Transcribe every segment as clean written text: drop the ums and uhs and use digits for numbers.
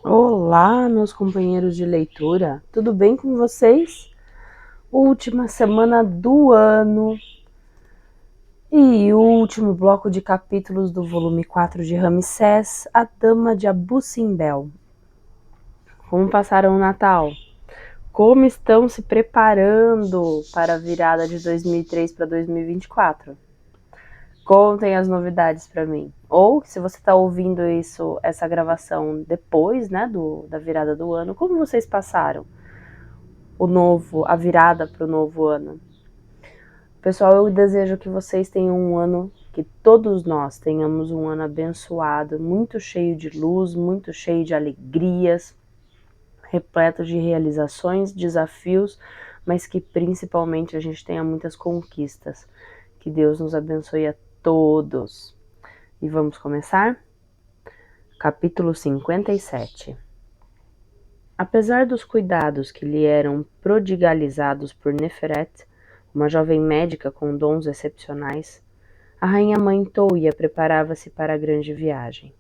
Olá, meus companheiros de leitura, tudo bem com vocês? Última semana do ano e o último bloco de capítulos do volume 4 de Ramsés, A Dama de Abu Simbel. Como passaram o Natal? Como estão se preparando para a virada de 2003 para 2024? Contem as novidades para mim. Ou, se você está ouvindo essa gravação depois, né, da virada do ano, como vocês passaram a virada para o novo ano? Pessoal, eu desejo que vocês tenham um ano, que todos nós tenhamos um ano abençoado, muito cheio de luz, muito cheio de alegrias, repleto de realizações, desafios, mas que principalmente a gente tenha muitas conquistas. Que Deus nos abençoe a todos. E vamos começar? Capítulo 57. Apesar dos cuidados que lhe eram prodigalizados por Neferet, uma jovem médica com dons excepcionais, a rainha-mãe Touia preparava-se para a grande viagem.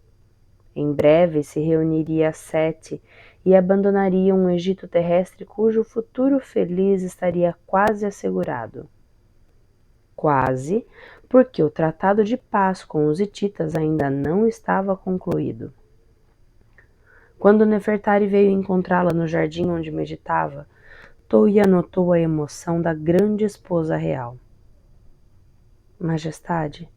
Em breve se reuniria a Sete e abandonaria um Egito terrestre cujo futuro feliz estaria quase assegurado. Quase, porque o tratado de paz com os hititas ainda não estava concluído. Quando Nefertari veio encontrá-la no jardim onde meditava, Touia notou a emoção da grande esposa real. Majestade,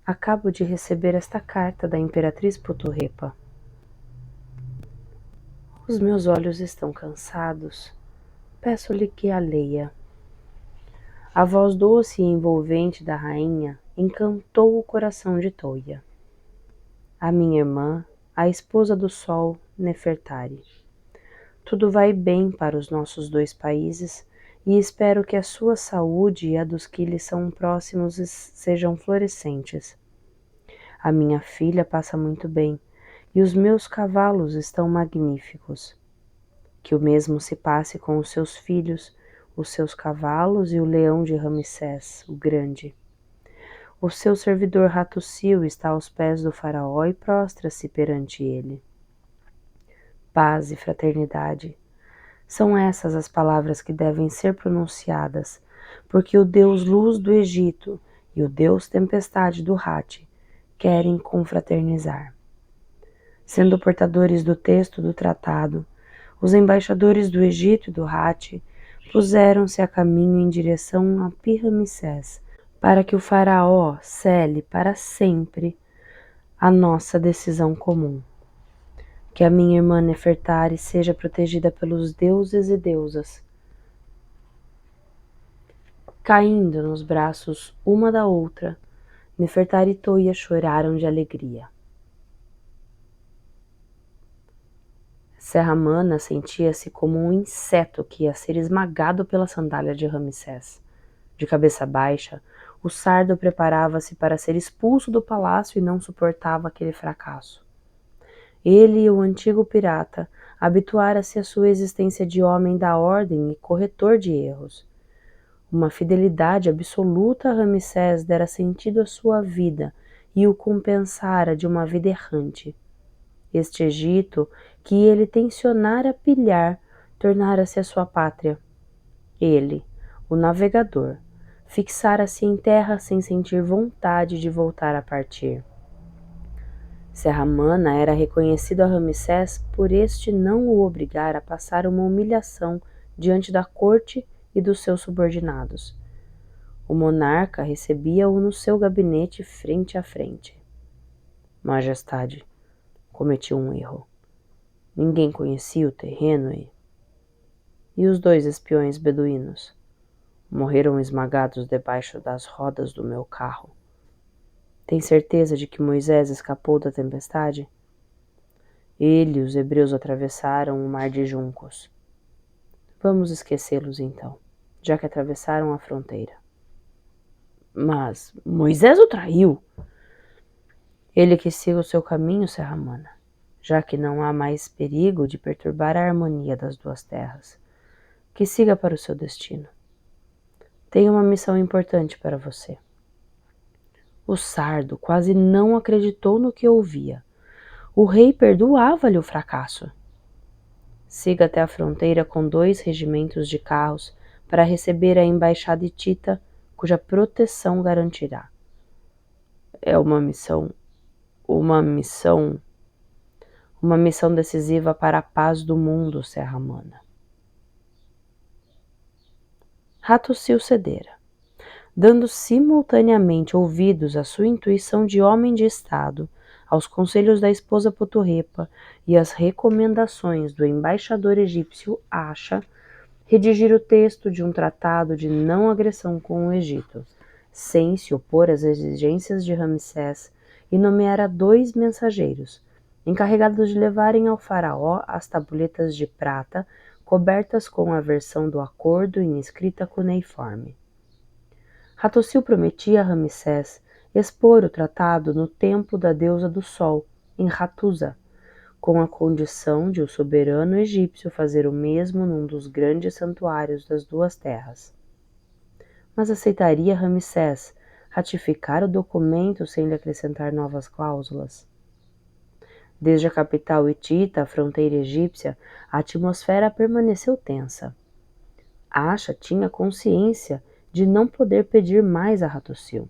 acabo de receber esta carta da Imperatriz Puturrepa. Os meus olhos estão cansados. Peço-lhe que a leia. A voz doce e envolvente da rainha encantou o coração de Touia. A minha irmã, a esposa do sol, Nefertari. Tudo vai bem para os nossos dois países e espero que a sua saúde e a dos que lhe são próximos sejam florescentes. A minha filha passa muito bem e os meus cavalos estão magníficos. Que o mesmo se passe com os seus filhos, os seus cavalos e o leão de Ramsés, o grande. O seu servidor Hattusil está aos pés do faraó e prostra-se perante ele. Paz e fraternidade. São essas as palavras que devem ser pronunciadas, porque o Deus Luz do Egito e o Deus Tempestade do Hati querem confraternizar. Sendo portadores do texto do tratado, os embaixadores do Egito e do Hati puseram-se a caminho em direção a Pi-Ramsés, para que o faraó cele para sempre a nossa decisão comum. Que a minha irmã Nefertari seja protegida pelos deuses e deusas. Caindo nos braços uma da outra, Nefertari e Touia choraram de alegria. Serramana sentia-se como um inseto que ia ser esmagado pela sandália de Ramsés. De cabeça baixa, o sardo preparava-se para ser expulso do palácio e não suportava aquele fracasso. Ele e o antigo pirata habituara-se à sua existência de homem da ordem e corretor de erros. Uma fidelidade absoluta a Ramsés dera sentido à sua vida e o compensara de uma vida errante. Este Egito, que ele tencionara pilhar, tornara-se a sua pátria. Ele, o navegador, fixara-se em terra sem sentir vontade de voltar a partir. Serramana era reconhecido a Ramsés por este não o obrigar a passar uma humilhação diante da corte e dos seus subordinados. O monarca recebia-o no seu gabinete frente a frente. Majestade, cometi um erro. Ninguém conhecia o terreno e os dois espiões beduínos morreram esmagados debaixo das rodas do meu carro. Tem certeza de que Moisés escapou da tempestade? Ele e os hebreus atravessaram o mar de juncos. Vamos esquecê-los então, já que atravessaram a fronteira. Mas Moisés o traiu. Ele que siga o seu caminho, Serramana, já que não há mais perigo de perturbar a harmonia das duas terras. Que siga para o seu destino. Tenho uma missão importante para você. O sardo quase não acreditou no que ouvia. o rei perdoava-lhe o fracasso. Siga até a fronteira com 2 regimentos de carros para receber a embaixada hitita, cuja proteção garantirá. É uma missão decisiva para a paz do mundo, Serra-Mana. Hattusili cedera, dando simultaneamente ouvidos à sua intuição de homem de Estado, aos conselhos da esposa Poturrepa e às recomendações do embaixador egípcio Acha, redigir o texto de um tratado de não agressão com o Egito, sem se opor às exigências de Ramsés, e nomeara 2 mensageiros, encarregados de levarem ao faraó as tabuletas de prata cobertas com a versão do acordo em escrita cuneiforme. Hattusili prometia a Ramsés expor o tratado no templo da deusa do sol, em Hattusa, com a condição de o soberano egípcio fazer o mesmo num dos grandes santuários das 2 terras. Mas aceitaria Ramsés ratificar o documento sem lhe acrescentar novas cláusulas? Desde a capital hitita à fronteira egípcia, a atmosfera permaneceu tensa. Acha tinha consciência de não poder pedir mais a Hattusili.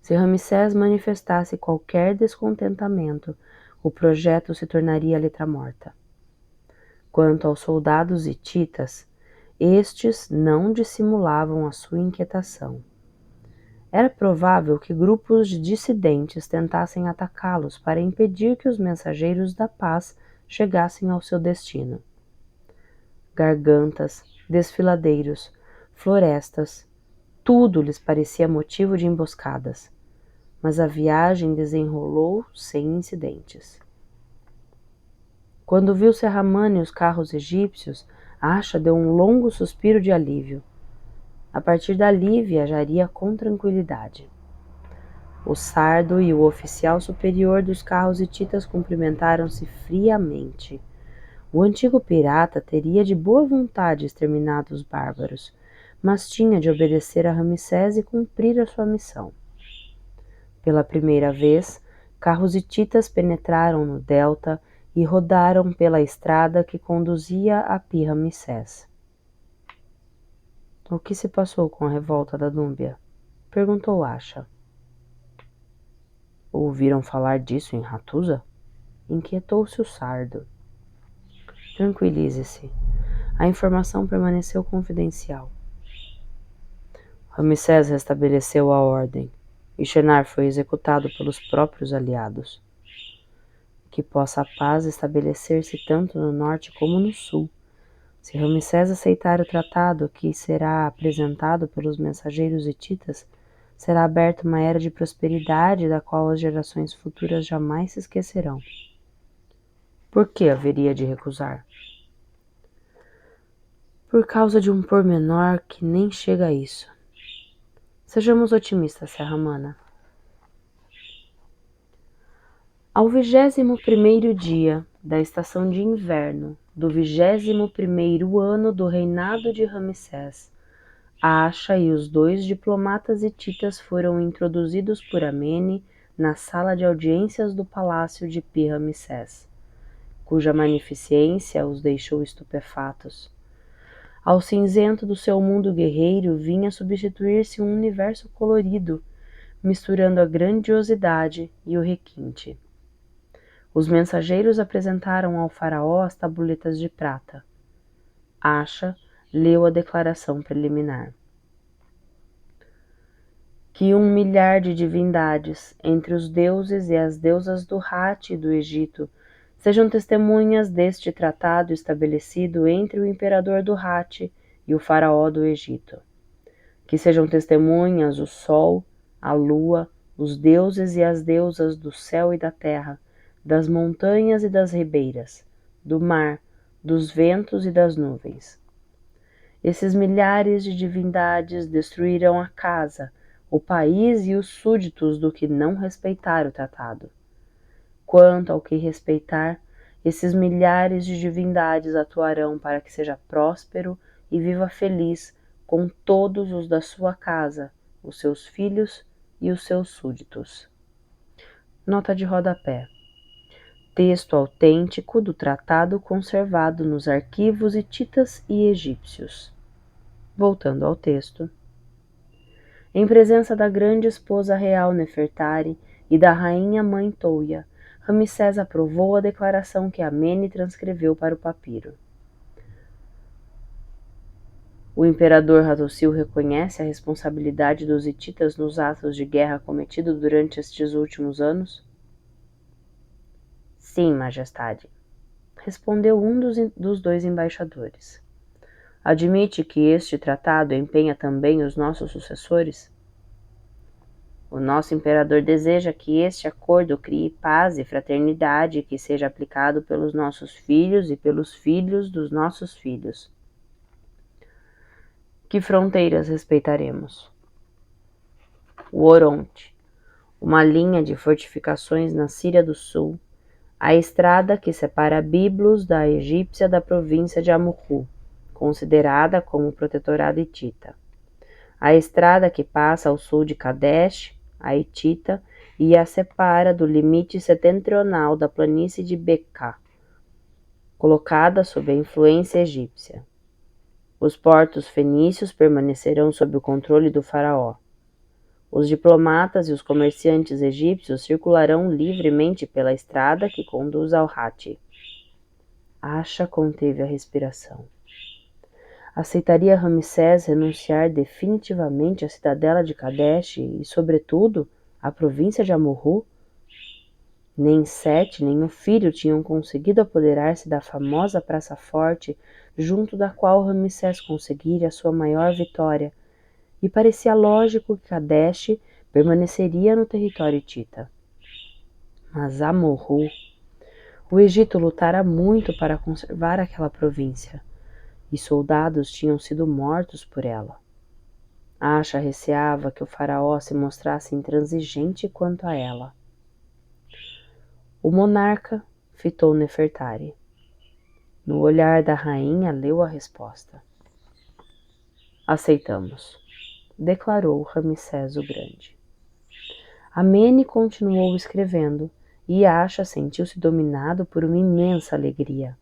Se Ramsés manifestasse qualquer descontentamento, o projeto se tornaria letra morta. Quanto aos soldados hititas, estes não dissimulavam a sua inquietação. Era provável que grupos de dissidentes tentassem atacá-los para impedir que os mensageiros da paz chegassem ao seu destino. Gargantas, desfiladeiros, florestas, tudo lhes parecia motivo de emboscadas, mas a viagem desenrolou sem incidentes. Quando viu Serra-Mana e os carros egípcios, Acha deu um longo suspiro de alívio. A partir dali viajaria com tranquilidade. O sardo e o oficial superior dos carros hititas cumprimentaram-se friamente. O antigo pirata teria de boa vontade exterminado os bárbaros, mas tinha de obedecer a Ramsés e cumprir a sua missão. Pela primeira vez, carros hititas penetraram no delta e rodaram pela estrada que conduzia a Pi-Ramsés. O que se passou com a revolta da Núbia? Perguntou Acha. Ouviram falar disso em Hattusa? Inquietou-se o sardo. Tranquilize-se. A informação permaneceu confidencial. Ramsés restabeleceu a ordem e Shenar foi executado pelos próprios aliados. Que possa a paz estabelecer-se tanto no norte como no sul. Se Ramsés aceitar o tratado que será apresentado pelos mensageiros hititas, será aberta uma era de prosperidade da qual as gerações futuras jamais se esquecerão. Por que haveria de recusar? Por causa de um pormenor que nem chega a isso. Sejamos otimistas, Serra-Mana. Ao 21º dia da estação de inverno do 21º ano do reinado de Ramsés, Acha e os 2 diplomatas hititas foram introduzidos por Amene na sala de audiências do palácio de Pi-Ramsés, cuja magnificência os deixou estupefatos. Ao cinzento do seu mundo guerreiro vinha substituir-se um universo colorido, misturando a grandiosidade e o requinte. Os mensageiros apresentaram ao faraó as tabuletas de prata. Acha leu a declaração preliminar. Que 1 milhar de divindades, entre os deuses e as deusas do Hatti e do Egito, sejam testemunhas deste tratado estabelecido entre o imperador do Hatti e o faraó do Egito. Que sejam testemunhas o sol, a lua, os deuses e as deusas do céu e da terra, das montanhas e das ribeiras, do mar, dos ventos e das nuvens. Esses milhares de divindades destruirão a casa, o país e os súditos do que não respeitar o tratado. Quanto ao que respeitar, esses milhares de divindades atuarão para que seja próspero e viva feliz com todos os da sua casa, os seus filhos e os seus súditos. Nota de rodapé. texto autêntico do tratado conservado nos arquivos hititas e egípcios. Voltando ao texto. Em presença da grande esposa real Nefertari e da rainha mãe Touia, Ramsés aprovou a declaração que Amene transcreveu para o papiro. O imperador Hattusil reconhece a responsabilidade dos hititas nos atos de guerra cometidos durante estes últimos anos? Sim, majestade, respondeu um dos dois embaixadores. Admite que este tratado empenha também os nossos sucessores? O nosso imperador deseja que este acordo crie paz e fraternidade que seja aplicado pelos nossos filhos e pelos filhos dos nossos filhos. Que fronteiras respeitaremos? O Oronte, uma linha de fortificações na Síria do Sul, a estrada que separa Biblos da egípcia da província de Amurru, considerada como protetorado hitita. A estrada que passa ao sul de Kadesh, a hitita, e a separa do limite setentrional da planície de Beká, colocada sob a influência egípcia. Os portos fenícios permanecerão sob o controle do faraó. Os diplomatas e os comerciantes egípcios circularão livremente pela estrada que conduz ao Hati. Asha conteve a respiração. Aceitaria Ramsés renunciar definitivamente à cidadela de Kadesh e, sobretudo, à província de Amurru? Nem Sete nem o filho tinham conseguido apoderar-se da famosa praça forte, junto da qual Ramsés conseguira a sua maior vitória, e parecia lógico que Kadesh permaneceria no território hitita. Mas Amurru, o Egito lutara muito para conservar aquela província, e soldados tinham sido mortos por ela. Asha receava que o faraó se mostrasse intransigente quanto a ela. O monarca fitou Nefertari. No olhar da rainha leu a resposta. Aceitamos, declarou Ramsés o Grande. Amene continuou escrevendo, e Asha sentiu-se dominado por uma imensa alegria.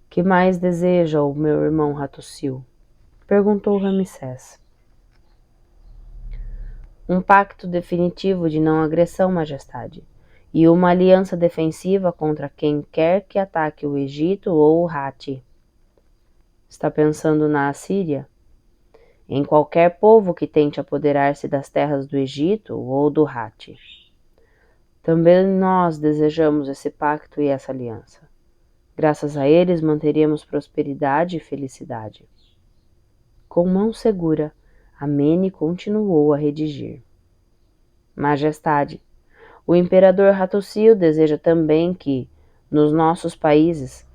Que mais deseja o meu irmão Hattusil? Perguntou Ramsés. Um pacto definitivo de não agressão, majestade, e uma aliança defensiva contra quem quer que ataque o Egito ou o Hati. Está pensando na Assíria? Em qualquer povo que tente apoderar-se das terras do Egito ou do Hati. Também nós desejamos esse pacto e essa aliança. Graças a eles manteríamos prosperidade e felicidade. Com mão segura, Amene continuou a redigir. Majestade, o imperador Hattusil deseja também que, nos nossos países,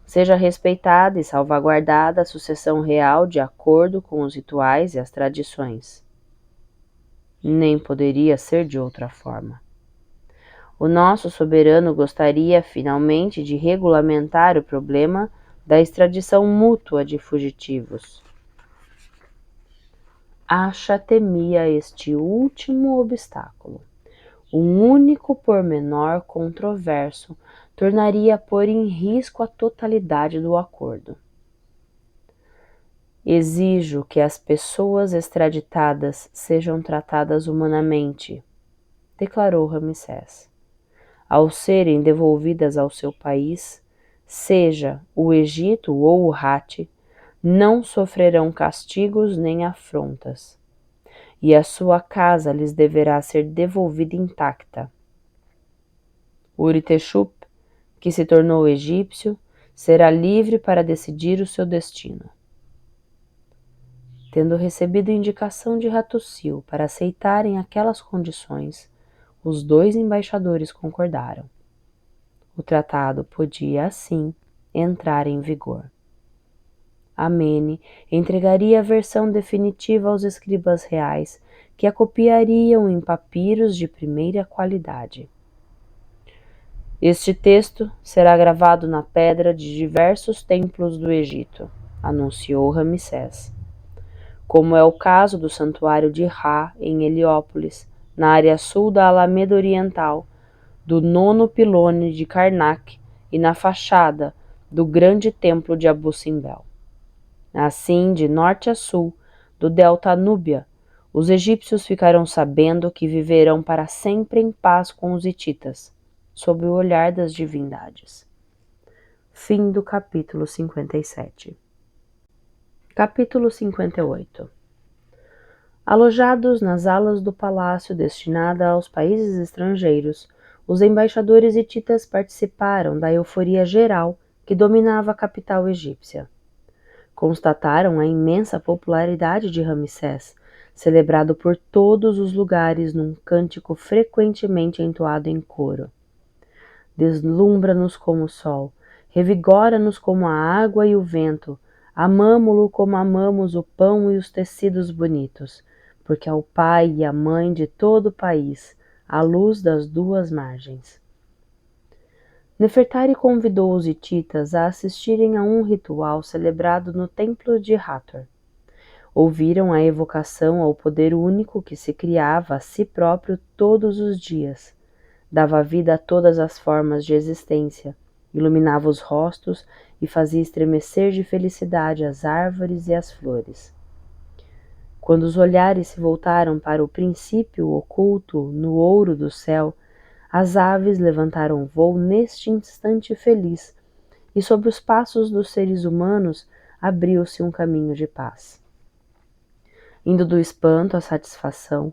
seja respeitada e salvaguardada a sucessão real de acordo com os rituais e as tradições. Nem poderia ser de outra forma. O nosso soberano gostaria finalmente de regulamentar o problema da extradição mútua de fugitivos. Asha temia este último obstáculo. Um único pormenor controverso tornaria a pôr em risco a totalidade do acordo. Exijo que as pessoas extraditadas sejam tratadas humanamente, declarou Ramsés. Ao serem devolvidas ao seu país, seja o Egito ou o Hati, não sofrerão castigos nem afrontas, e a sua casa lhes deverá ser devolvida intacta. Uritexup, que se tornou egípcio, será livre para decidir o seu destino. Tendo recebido indicação de Hattusil para aceitarem aquelas condições, os dois embaixadores concordaram. O tratado podia, assim, entrar em vigor. Amene entregaria a versão definitiva aos escribas reais, que a copiariam em papiros de primeira qualidade. Este texto será gravado na pedra de diversos templos do Egito, anunciou Ramsés, como é o caso do santuário de Ra, em Heliópolis, na área sul da Alameda Oriental, do 9º pilone de Karnak e na fachada do grande templo de Abu Simbel. Assim, de norte a sul, do delta Núbia, os egípcios ficarão sabendo que viverão para sempre em paz com os hititas, sob o olhar das divindades. Fim do capítulo 57. Capítulo 58. Alojados nas alas do palácio destinada aos países estrangeiros, os embaixadores hititas participaram da euforia geral que dominava a capital egípcia. Constataram a imensa popularidade de Ramsés, celebrado por todos os lugares num cântico frequentemente entoado em coro. Deslumbra-nos como o sol, revigora-nos como a água e o vento, amamo-lo como amamos o pão e os tecidos bonitos, porque é o pai e a mãe de todo o país, a luz das duas margens. Nefertari convidou os hititas a assistirem a um ritual celebrado no templo de Hathor. Ouviram a evocação ao poder único que se criava a si próprio todos os dias, dava vida a todas as formas de existência, iluminava os rostos e fazia estremecer de felicidade as árvores e as flores. Quando os olhares se voltaram para o princípio oculto no ouro do céu, as aves levantaram voo neste instante feliz, e sobre os passos dos seres humanos abriu-se um caminho de paz. Indo do espanto à satisfação,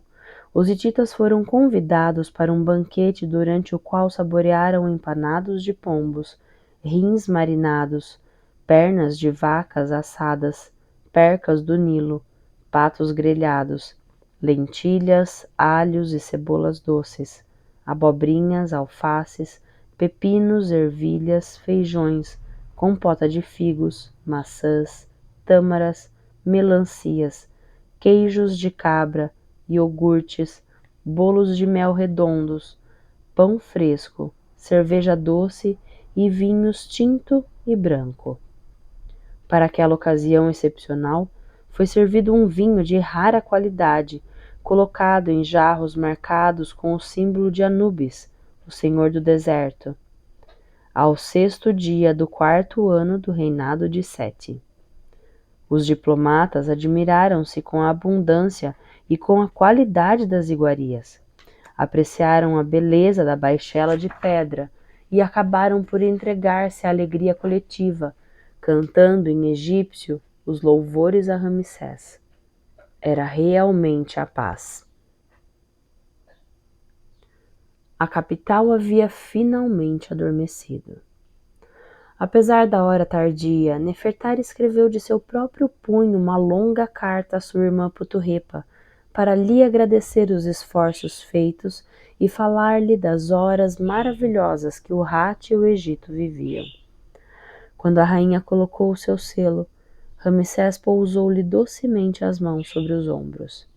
os hititas foram convidados para um banquete durante o qual saborearam empanados de pombos, rins marinados, pernas de vacas assadas, percas do Nilo, patos grelhados, lentilhas, alhos e cebolas doces, abobrinhas, alfaces, pepinos, ervilhas, feijões, compota de figos, maçãs, tâmaras, melancias, queijos de cabra, iogurtes, bolos de mel redondos, pão fresco, cerveja doce e vinhos tinto e branco. Para aquela ocasião excepcional, foi servido um vinho de rara qualidade, colocado em jarros marcados com o símbolo de Anubis, o senhor do deserto, ao 6º dia do 4º ano do reinado de Sete. Os diplomatas admiraram-se com a abundância e com a qualidade das iguarias. Apreciaram a beleza da baixela de pedra e acabaram por entregar-se à alegria coletiva, cantando em egípcio os louvores a Ramsés. Era realmente a paz. A capital havia finalmente adormecido. Apesar da hora tardia, Nefertari escreveu de seu próprio punho uma longa carta à sua irmã Puturrepa, para lhe agradecer os esforços feitos e falar-lhe das horas maravilhosas que o Hat e o Egito viviam. Quando a rainha colocou o seu selo, Ramsés pousou-lhe docemente as mãos sobre os ombros.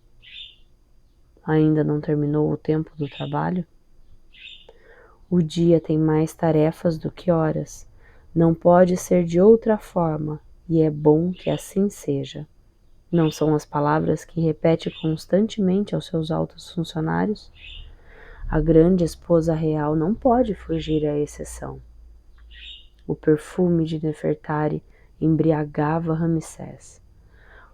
Ainda não terminou o tempo do trabalho? O dia tem mais tarefas do que horas. Não pode ser de outra forma, e é bom que assim seja. Não são as palavras que repete constantemente aos seus altos funcionários? A grande esposa real não pode fugir à exceção. O perfume de Nefertari embriagava Ramsés.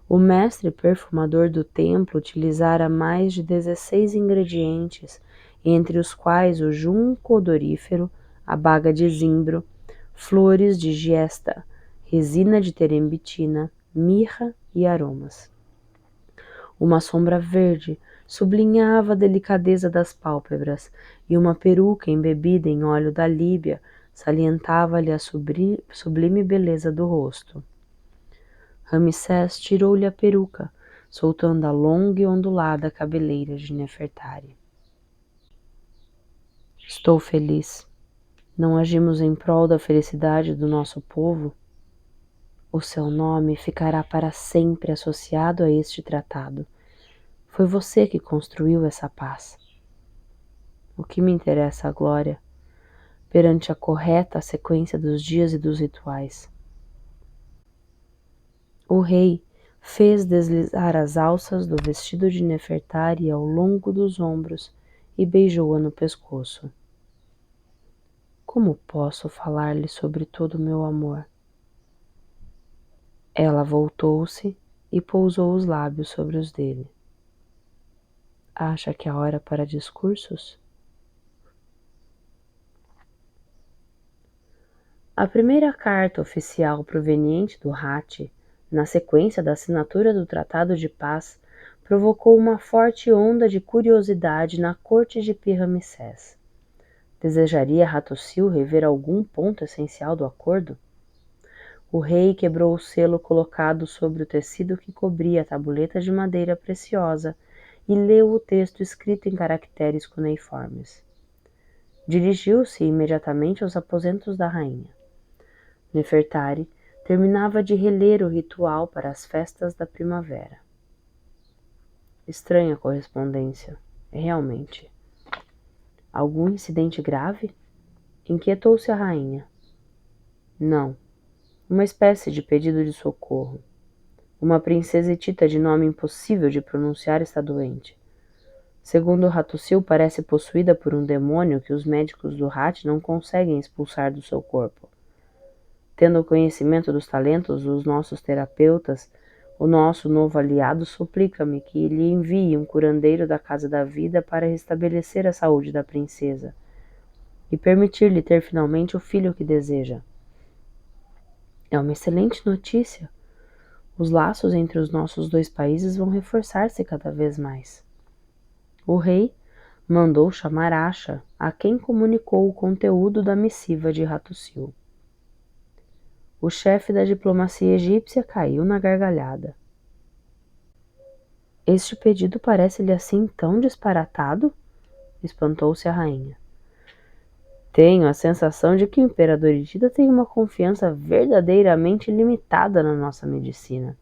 O mestre perfumador do templo utilizara mais de 16 ingredientes, entre os quais o junco odorífero, a baga de zimbro, flores de giesta, resina de terebintina, mirra e aromas. Uma sombra verde sublinhava a delicadeza das pálpebras e uma peruca embebida em óleo da Líbia salientava-lhe a sublime beleza do rosto. Ramsés tirou-lhe a peruca, soltando a longa e ondulada cabeleira de Nefertari. Estou feliz. Não agimos em prol da felicidade do nosso povo? O seu nome ficará para sempre associado a este tratado. Foi você que construiu essa paz. O que me interessa a glória, perante a correta sequência dos dias e dos rituais. O rei fez deslizar as alças do vestido de Nefertari ao longo dos ombros e beijou-a no pescoço. Como posso falar-lhe sobre todo o meu amor? Ela voltou-se e pousou os lábios sobre os dele. Acha que é hora para discursos? A primeira carta oficial proveniente do Hatti, na sequência da assinatura do Tratado de Paz, provocou uma forte onda de curiosidade na corte de Pi-Ramsés. Desejaria Hattusil rever algum ponto essencial do acordo? O rei quebrou o selo colocado sobre o tecido que cobria a tabuleta de madeira preciosa e leu o texto escrito em caracteres cuneiformes. Dirigiu-se imediatamente aos aposentos da rainha. Nefertari terminava de reler o ritual para as festas da primavera. Estranha correspondência, realmente. Algum incidente grave? Inquietou-se a rainha. Não. Uma espécie de pedido de socorro. Uma princesa hitita de nome impossível de pronunciar está doente. Segundo Hattusil, parece possuída por um demônio que os médicos do Hatti não conseguem expulsar do seu corpo. Tendo conhecimento dos talentos dos nossos terapeutas, o nosso novo aliado suplica-me que lhe envie um curandeiro da Casa da Vida para restabelecer a saúde da princesa e permitir-lhe ter finalmente o filho que deseja. É uma excelente notícia. Os laços entre os nossos dois países vão reforçar-se cada vez mais. O rei mandou chamar Asha, a quem comunicou o conteúdo da missiva de Hattusil. O chefe da diplomacia egípcia caiu na gargalhada. Este pedido parece-lhe assim tão disparatado? Espantou-se a rainha. Tenho a sensação de que o imperador hitita tem uma confiança verdadeiramente limitada na nossa medicina.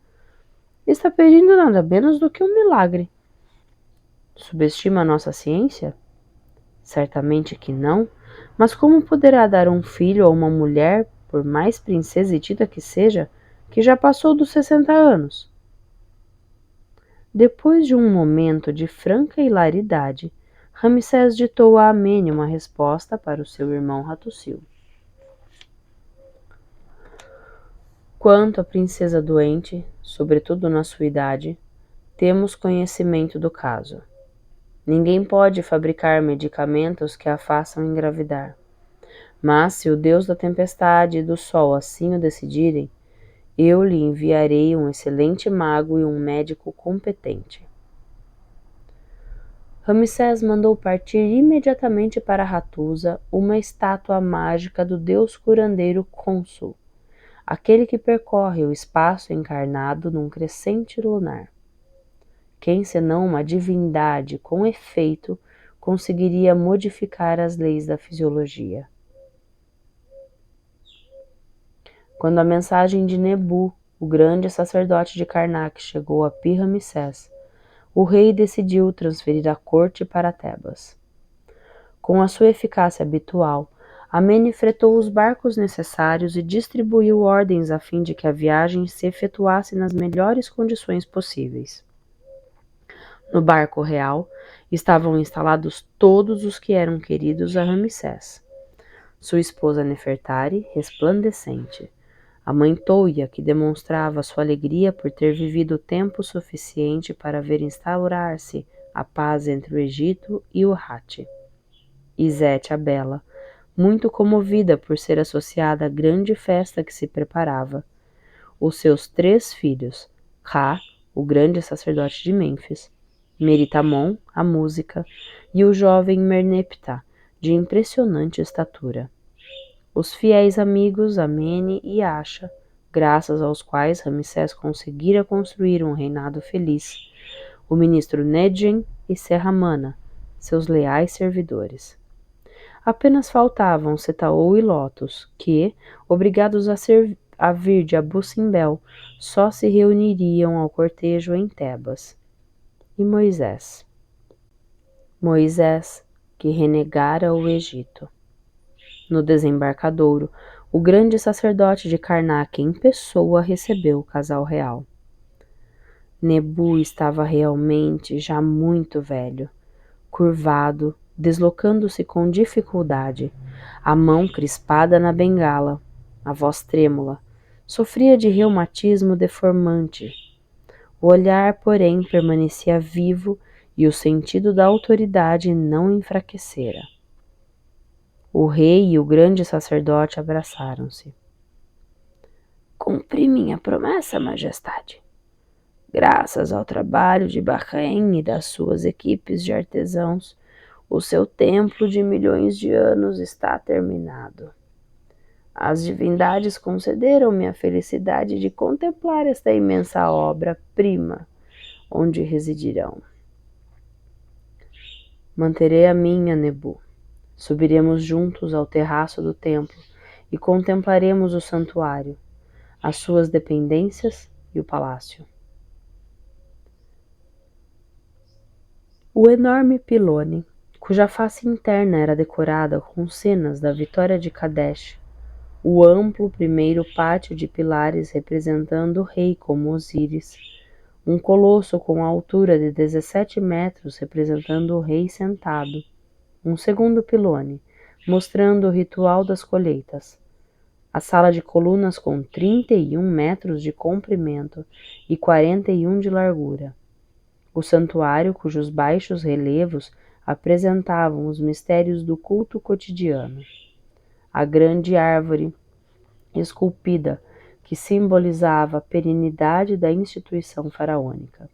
Está pedindo nada menos do que um milagre. Subestima a nossa ciência? Certamente que não, mas como poderá dar um filho a uma mulher, por mais princesa hitita que seja, que já passou dos 60 anos? Depois de um momento de franca hilaridade, Ramsés ditou a Amene uma resposta para o seu irmão Hattusil. Quanto à princesa doente, sobretudo na sua idade, temos conhecimento do caso. Ninguém pode fabricar medicamentos que a façam engravidar. Mas se o Deus da tempestade e do sol assim o decidirem, eu lhe enviarei um excelente mago e um médico competente. Ramsés mandou partir imediatamente para Hattusa uma estátua mágica do deus curandeiro Khonsu, aquele que percorre o espaço encarnado num crescente lunar. Quem senão uma divindade com efeito conseguiria modificar as leis da fisiologia? Quando a mensagem de Nebu, o grande sacerdote de Karnak, chegou a Pi-Ramsés, o rei decidiu transferir a corte para Tebas. Com a sua eficácia habitual, Amene fretou os barcos necessários e distribuiu ordens a fim de que a viagem se efetuasse nas melhores condições possíveis. No barco real estavam instalados todos os que eram queridos a Ramsés. Sua esposa Nefertari, resplandecente, a mãe Toia, que demonstrava sua alegria por ter vivido tempo suficiente para ver instaurar-se a paz entre o Egito e o Hatti. E Sete a Bela, muito comovida por ser associada à grande festa que se preparava. Os seus 3 filhos, Ra, o grande sacerdote de Mênfis, Meritamon, a música, e o jovem Merneptah, de impressionante estatura. Os fiéis amigos Amene e Asha, graças aos quais Ramsés conseguira construir um reinado feliz, o ministro Nedjen e Serramana, seus leais servidores. Apenas faltavam Setaou e Lotus, que, obrigados a vir de Abu Simbel, só se reuniriam ao cortejo em Tebas. E Moisés. Moisés, que renegara o Egito. No desembarcadouro, o grande sacerdote de Karnak em pessoa recebeu o casal real. Nebu estava realmente já muito velho, curvado, deslocando-se com dificuldade, a mão crispada na bengala, a voz trêmula. Sofria de reumatismo deformante. O olhar, porém, permanecia vivo e o sentido da autoridade não enfraquecera. O rei e o grande sacerdote abraçaram-se. Cumpri minha promessa, majestade. Graças ao trabalho de Bahrein e das suas equipes de artesãos, o seu templo de milhões de anos está terminado. As divindades concederam-me a felicidade de contemplar esta imensa obra-prima, onde residirão. Manterei a minha, Nebu. Subiremos juntos ao terraço do templo e contemplaremos o santuário, as suas dependências e o palácio. O enorme pilone, cuja face interna era decorada com cenas da vitória de Kadesh, o amplo primeiro pátio de pilares representando o rei como Osíris, um colosso com a altura de 17 metros representando o rei sentado, um segundo pilone, mostrando o ritual das colheitas, a sala de colunas com 31 metros de comprimento e 41 de largura, o santuário cujos baixos relevos apresentavam os mistérios do culto cotidiano, a grande árvore esculpida que simbolizava a perenidade da instituição faraônica.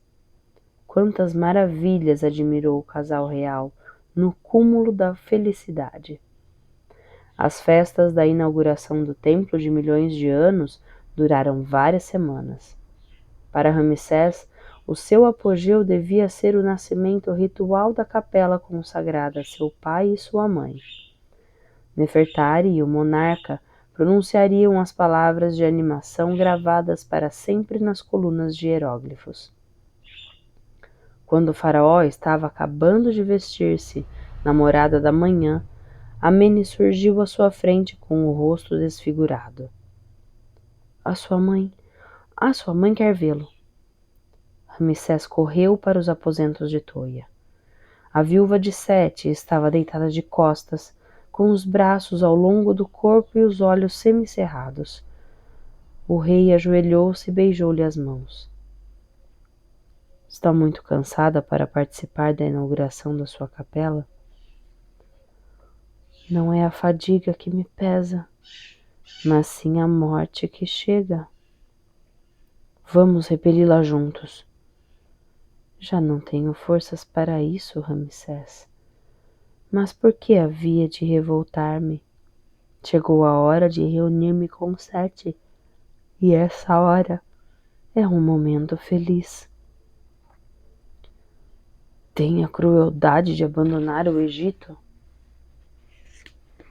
Quantas maravilhas admirou o casal real no cúmulo da felicidade! As festas da inauguração do templo de milhões de anos duraram várias semanas. Para Ramsés, o seu apogeu devia ser o nascimento ritual da capela consagrada a seu pai e sua mãe. Nefertari e o monarca pronunciariam as palavras de animação gravadas para sempre nas colunas de hieróglifos. Quando o faraó estava acabando de vestir-se na morada da manhã, Amene surgiu à sua frente com o rosto desfigurado. A sua mãe quer vê-lo. Ramsés correu para os aposentos de Toia. A viúva de Sete estava deitada de costas, com os braços ao longo do corpo e os olhos semicerrados. O rei ajoelhou-se e beijou-lhe as mãos. Está muito cansada para participar da inauguração da sua capela? Não é a fadiga que me pesa, mas sim a morte que chega. Vamos repeli-la juntos. Já não tenho forças para isso, Ramsés. Mas por que havia de revoltar-me? Chegou a hora de reunir-me com Sete, e essa hora é um momento feliz. Tem a crueldade de abandonar o Egito?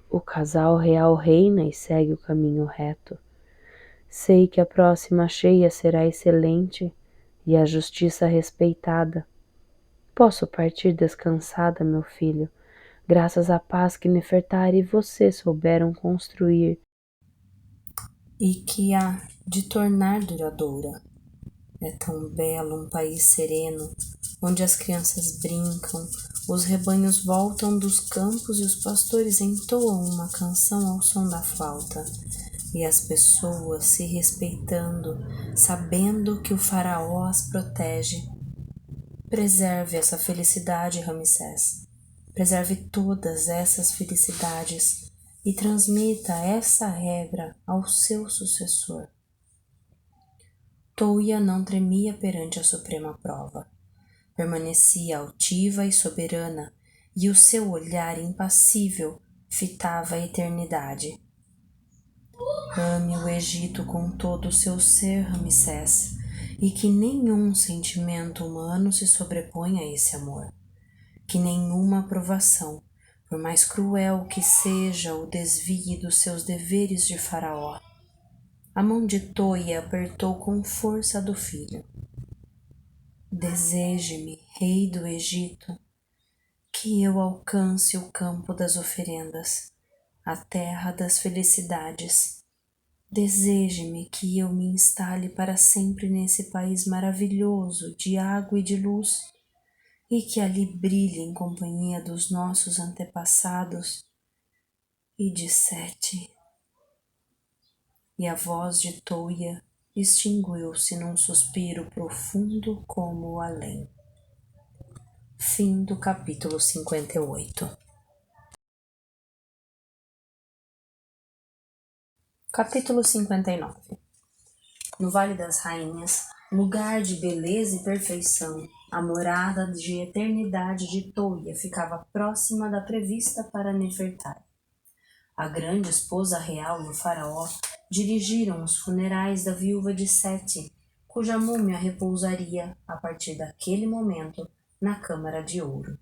O casal real reina e segue o caminho reto. Sei que a próxima cheia será excelente e a justiça respeitada. Posso partir descansada, meu filho, graças à paz que Nefertari e você souberam construir e que há de tornar duradoura. É tão belo um país sereno, onde as crianças brincam, os rebanhos voltam dos campos e os pastores entoam uma canção ao som da flauta, e as pessoas se respeitando, sabendo que o faraó as protege. Preserve essa felicidade, Ramsés. Preserve todas essas felicidades e transmita essa regra ao seu sucessor. Toia não tremia perante a suprema prova. Permanecia altiva e soberana, e o seu olhar impassível fitava a eternidade. Ame o Egito com todo o seu ser, Ramsés, e que nenhum sentimento humano se sobreponha a esse amor. Que nenhuma provação, por mais cruel que seja, o desvie dos seus deveres de faraó. A mão de Toia apertou com força a do filho. Deseje-me, rei do Egito, que eu alcance o campo das oferendas, a terra das felicidades. Deseje-me que eu me instale para sempre nesse país maravilhoso de água e de luz, e que ali brilhe em companhia dos nossos antepassados e de Sete. E a voz de Toia extinguiu-se num suspiro profundo como o além. Fim do capítulo 58. Capítulo 59. No Vale das Rainhas, lugar de beleza e perfeição, a morada de eternidade de Toia ficava próxima da prevista para Nefertari. A grande esposa real do faraó dirigiram os funerais da viúva de Sete, cuja múmia repousaria, a partir daquele momento, na Câmara de Ouro.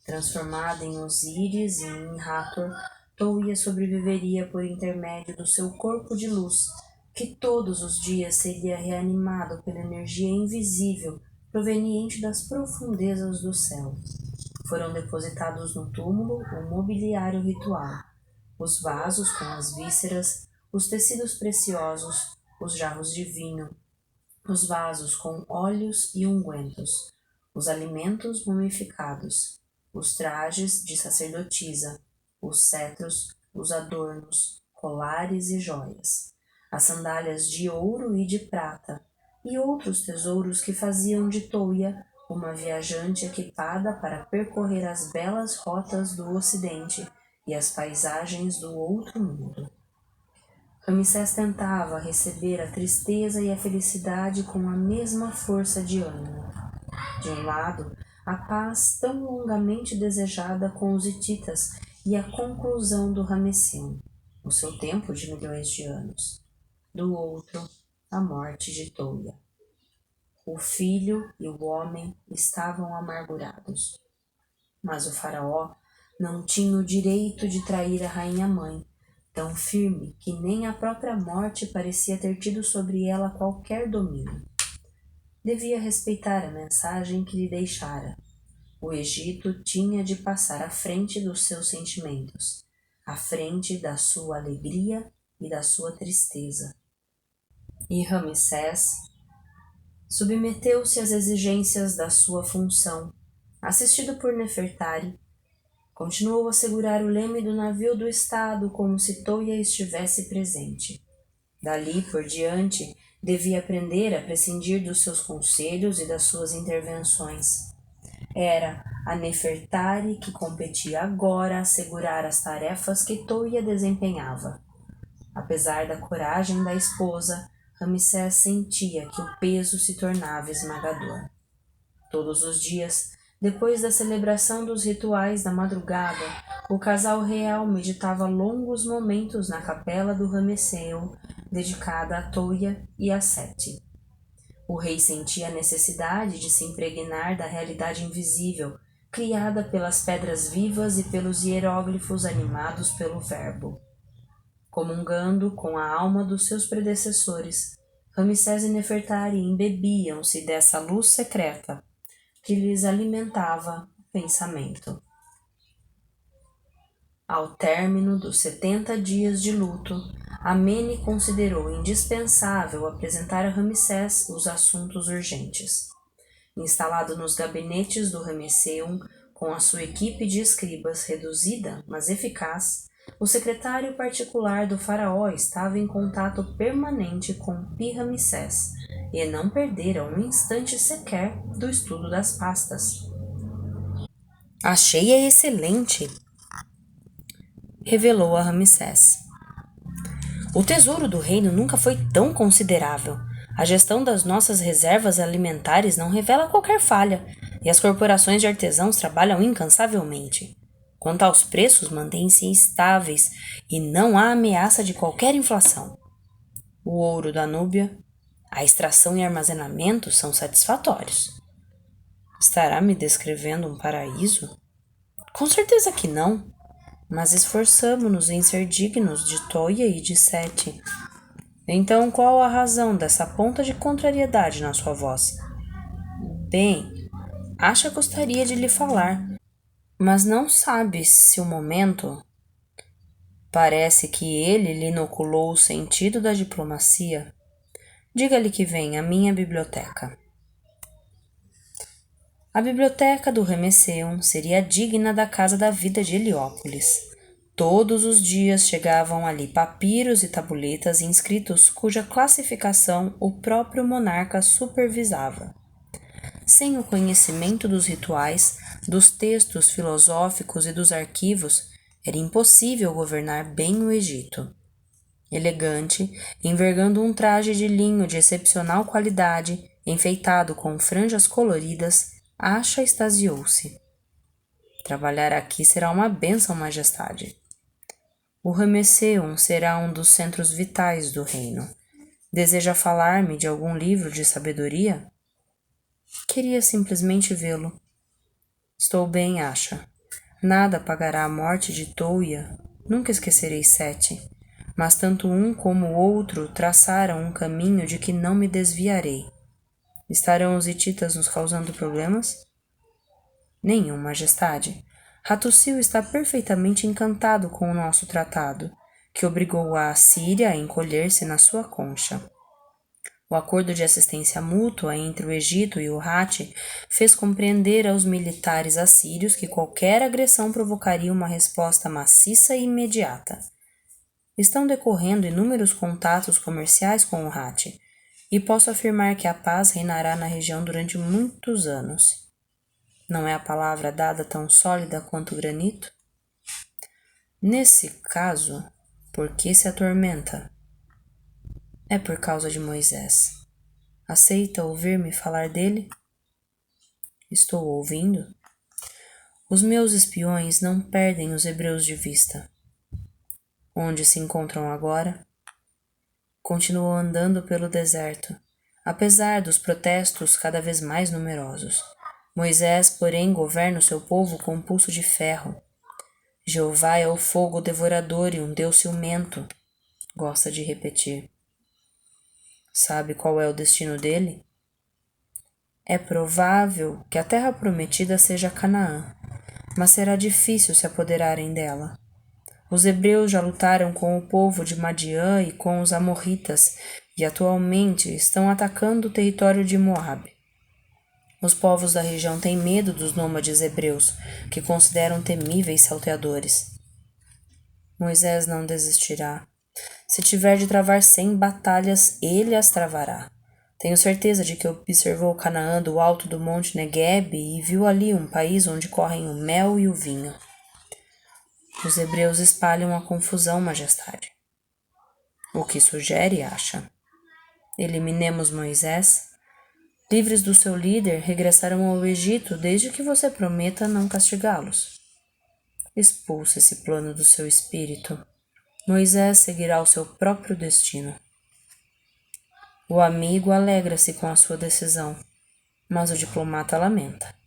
Transformada em Osíris e em Hathor, Toia sobreviveria por intermédio do seu corpo de luz, que todos os dias seria reanimado pela energia invisível proveniente das profundezas do céu. Foram depositados no túmulo o mobiliário ritual, os vasos com as vísceras, os tecidos preciosos, os jarros de vinho, os vasos com óleos e ungüentos, os alimentos mumificados, os trajes de sacerdotisa, os cetros, os adornos, colares e joias, as sandálias de ouro e de prata, e outros tesouros que faziam de Toia uma viajante equipada para percorrer as belas rotas do Ocidente e as paisagens do outro mundo. Ramsés tentava receber a tristeza e a felicidade com a mesma força de ânimo. De um lado, a paz tão longamente desejada com os hititas e a conclusão do Ramessim, o seu tempo de milhões de anos. Do outro, a morte de Toia. O filho e o homem estavam amargurados. Mas o faraó não tinha o direito de trair a rainha-mãe, tão firme que nem a própria morte parecia ter tido sobre ela qualquer domínio. Devia respeitar a mensagem que lhe deixara. O Egito tinha de passar à frente dos seus sentimentos, à frente da sua alegria e da sua tristeza. E Ramsés submeteu-se às exigências da sua função. Assistido por Nefertari, continuou a segurar o leme do navio do Estado como se Toia estivesse presente. Dali por diante, devia aprender a prescindir dos seus conselhos e das suas intervenções. Era a Nefertari que competia agora a assegurar as tarefas que Toia desempenhava. Apesar da coragem da esposa, Ramsés sentia que o peso se tornava esmagador. Todos os dias, depois da celebração dos rituais da madrugada, o casal real meditava longos momentos na capela do Ramesseum, dedicada a Toia e a Sete. O rei sentia a necessidade de se impregnar da realidade invisível, criada pelas pedras vivas e pelos hieróglifos animados pelo Verbo. Comungando com a alma dos seus predecessores, Ramsés e Nefertari embebiam-se dessa luz secreta que lhes alimentava o pensamento. Ao término dos 70 dias de luto, Amene considerou indispensável apresentar a Ramsés os assuntos urgentes. Instalado nos gabinetes do Ramesseum, com a sua equipe de escribas reduzida, mas eficaz, o secretário particular do faraó estava em contato permanente com Pi-Ramsés e não perdera um instante sequer do estudo das pastas. "Achei-a excelente", revelou a Ramsés. "O tesouro do reino nunca foi tão considerável. A gestão das nossas reservas alimentares não revela qualquer falha, e as corporações de artesãos trabalham incansavelmente. Quanto aos preços, mantêm-se estáveis e não há ameaça de qualquer inflação. O ouro da Núbia, a extração e armazenamento são satisfatórios." Estará me descrevendo um paraíso? Com certeza que não, mas esforçamo-nos em ser dignos de Toia e de Sete. Então, qual a razão dessa ponta de contrariedade na sua voz? Bem, acha que gostaria de lhe falar, mas não sabe se o momento... Parece que ele lhe inoculou o sentido da diplomacia. Diga-lhe que venha à minha biblioteca. A biblioteca do Ramesseum seria digna da Casa da Vida de Heliópolis. Todos os dias chegavam ali papiros e tabuletas inscritos cuja classificação o próprio monarca supervisava. Sem o conhecimento dos rituais, dos textos filosóficos e dos arquivos, era impossível governar bem o Egito. Elegante, envergando um traje de linho de excepcional qualidade, enfeitado com franjas coloridas, Acha extasiou-se. Trabalhar aqui será uma bênção, majestade. O Ramesseum será um dos centros vitais do reino. Deseja falar-me de algum livro de sabedoria? Queria simplesmente vê-lo. Estou bem, Acha. Nada pagará a morte de Touia. Nunca esquecerei Sete. Mas tanto um como o outro traçaram um caminho de que não me desviarei. Estarão os hititas nos causando problemas? Nenhum, majestade. Hattussil está perfeitamente encantado com o nosso tratado, que obrigou a Assíria a encolher-se na sua concha. O acordo de assistência mútua entre o Egito e o Hatti fez compreender aos militares assírios que qualquer agressão provocaria uma resposta maciça e imediata. Estão decorrendo inúmeros contatos comerciais com o Hatti, e posso afirmar que a paz reinará na região durante muitos anos. Não é a palavra dada tão sólida quanto o granito? Nesse caso, por que se atormenta? É por causa de Moisés. Aceita ouvir-me falar dele? Estou ouvindo. Os meus espiões não perdem os hebreus de vista. Onde se encontram agora? Continuam andando pelo deserto, apesar dos protestos cada vez mais numerosos. Moisés, porém, governa o seu povo com um pulso de ferro. Jeová é o fogo devorador e um Deus ciumento, gosta de repetir. Sabe qual é o destino dele? É provável que a terra prometida seja Canaã, mas será difícil se apoderarem dela. Os hebreus já lutaram com o povo de Madiã e com os amorritas e atualmente estão atacando o território de Moabe. Os povos da região têm medo dos nômades hebreus, que consideram temíveis salteadores. Moisés não desistirá. Se tiver de travar 100 batalhas, ele as travará. Tenho certeza de que observou Canaã do alto do monte Negueb e viu ali um país onde correm o mel e o vinho. Os hebreus espalham a confusão, majestade. O que sugere, Acha? Eliminemos Moisés? Livres do seu líder, regressarão ao Egito desde que você prometa não castigá-los. Expulse esse plano do seu espírito. Moisés seguirá o seu próprio destino. O amigo alegra-se com a sua decisão, mas o diplomata lamenta.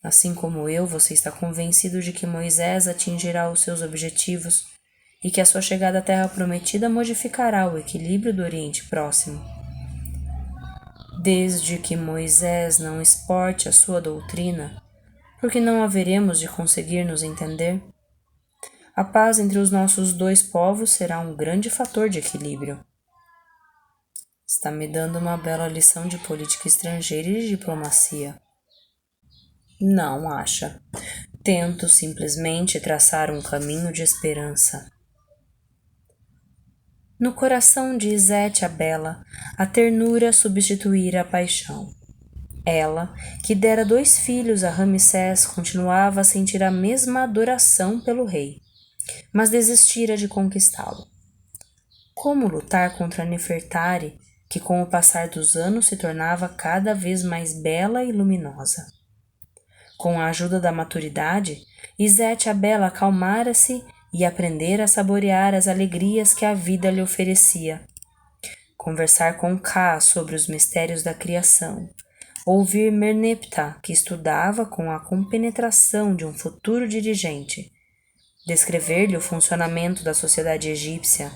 Assim como eu, você está convencido de que Moisés atingirá os seus objetivos e que a sua chegada à Terra Prometida modificará o equilíbrio do Oriente Próximo. Desde que Moisés não exporte a sua doutrina, porque não haveremos de conseguir nos entender, a paz entre os nossos dois povos será um grande fator de equilíbrio. Está me dando uma bela lição de política estrangeira e de diplomacia. Não, Acha. Tento simplesmente traçar um caminho de esperança. No coração de Izete a Bela, a ternura substituíra a paixão. Ela, que dera 2 filhos a Ramsés, continuava a sentir a mesma adoração pelo rei, mas desistira de conquistá-lo. Como lutar contra Nefertari, que com o passar dos anos se tornava cada vez mais bela e luminosa? Com a ajuda da maturidade, Izete a Bela acalmara-se e aprendera a saborear as alegrias que a vida lhe oferecia. Conversar com Ká sobre os mistérios da criação, ouvir Merneptah, que estudava com a compenetração de um futuro dirigente, descrever-lhe o funcionamento da sociedade egípcia,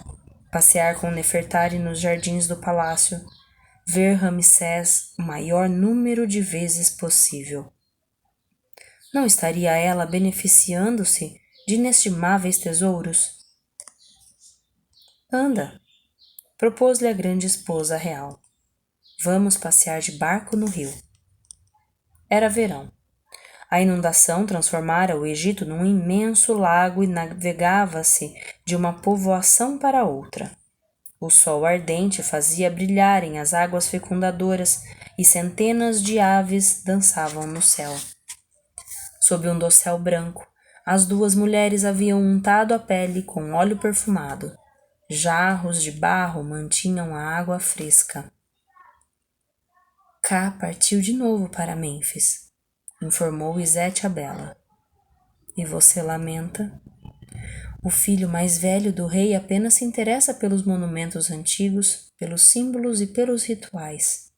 passear com Nefertari nos jardins do palácio, ver Ramsés o maior número de vezes possível. Não estaria ela beneficiando-se de inestimáveis tesouros? Anda, propôs-lhe a grande esposa real. Vamos passear de barco no rio. Era verão. A inundação transformara o Egito num imenso lago e navegava-se de uma povoação para outra. O sol ardente fazia brilharem as águas fecundadoras e centenas de aves dançavam no céu. Sob um dossel branco, as duas mulheres haviam untado a pele com óleo perfumado. Jarros de barro mantinham a água fresca. Ká partiu de novo para Mênfis, informou Izete a Bela. E você lamenta? O filho mais velho do rei apenas se interessa pelos monumentos antigos, pelos símbolos e pelos rituais.